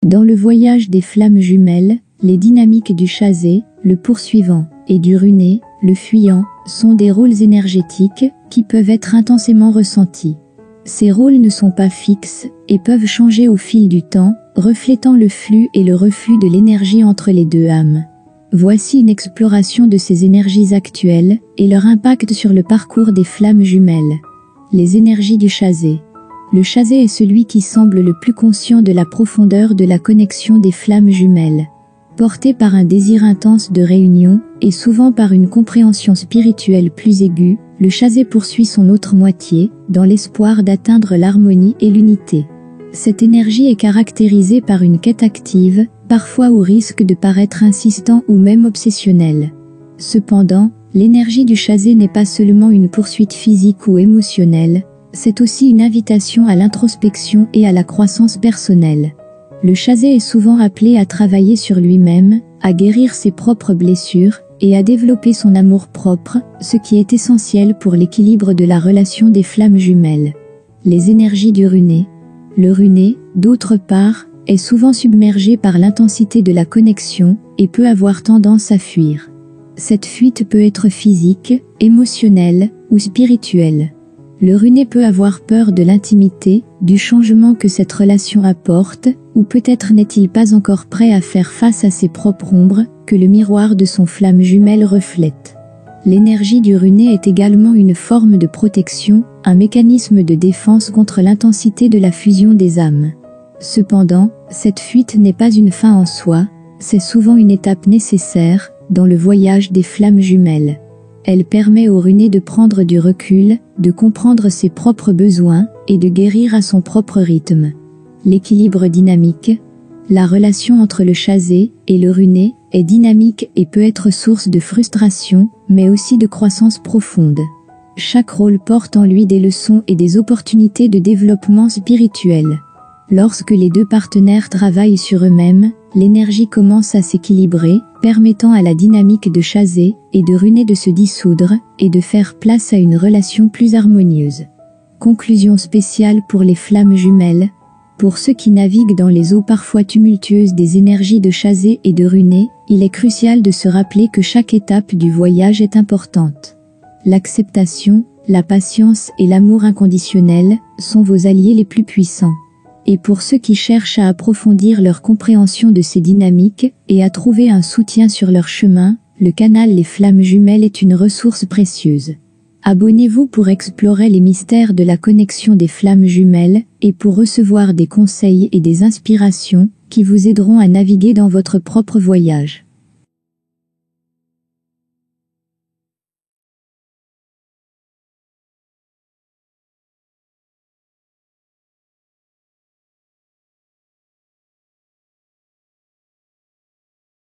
Dans le voyage des flammes jumelles, les dynamiques du chasé, le poursuivant, et du runé, le fuyant, sont des rôles énergétiques qui peuvent être intensément ressentis. Ces rôles ne sont pas fixes et peuvent changer au fil du temps, reflétant le flux et le reflux de l'énergie entre les deux âmes. Voici une exploration de ces énergies actuelles et leur impact sur le parcours des flammes jumelles. Les énergies du chasé. Le chasé est celui qui semble le plus conscient de la profondeur de la connexion des flammes jumelles. Porté par un désir intense de réunion, et souvent par une compréhension spirituelle plus aiguë, le chasé poursuit son autre moitié, dans l'espoir d'atteindre l'harmonie et l'unité. Cette énergie est caractérisée par une quête active, parfois au risque de paraître insistant ou même obsessionnel. Cependant, l'énergie du chasé n'est pas seulement une poursuite physique ou émotionnelle, c'est aussi une invitation à l'introspection et à la croissance personnelle. Le chasé est souvent appelé à travailler sur lui-même, à guérir ses propres blessures, et à développer son amour-propre, ce qui est essentiel pour l'équilibre de la relation des flammes jumelles. Les énergies du runé. Le runé, d'autre part, est souvent submergé par l'intensité de la connexion, et peut avoir tendance à fuir. Cette fuite peut être physique, émotionnelle, ou spirituelle. Le runé peut avoir peur de l'intimité, du changement que cette relation apporte, ou peut-être n'est-il pas encore prêt à faire face à ses propres ombres, que le miroir de son flamme jumelle reflète. L'énergie du runé est également une forme de protection, un mécanisme de défense contre l'intensité de la fusion des âmes. Cependant, cette fuite n'est pas une fin en soi, c'est souvent une étape nécessaire, dans le voyage des flammes jumelles. Elle permet au runé de prendre du recul, de comprendre ses propres besoins, et de guérir à son propre rythme. L'équilibre dynamique. La relation entre le chasé et le runé est dynamique et peut être source de frustration, mais aussi de croissance profonde. Chaque rôle porte en lui des leçons et des opportunités de développement spirituel. Lorsque les deux partenaires travaillent sur eux-mêmes, l'énergie commence à s'équilibrer, permettant à la dynamique de chasé et de runé de se dissoudre et de faire place à une relation plus harmonieuse. Conclusion spéciale pour les flammes jumelles. Pour ceux qui naviguent dans les eaux parfois tumultueuses des énergies de chasé et de runé, il est crucial de se rappeler que chaque étape du voyage est importante. L'acceptation, la patience et l'amour inconditionnel sont vos alliés les plus puissants. Et pour ceux qui cherchent à approfondir leur compréhension de ces dynamiques et à trouver un soutien sur leur chemin, le canal Les Flammes Jumelles est une ressource précieuse. Abonnez-vous pour explorer les mystères de la connexion des flammes jumelles et pour recevoir des conseils et des inspirations qui vous aideront à naviguer dans votre propre voyage.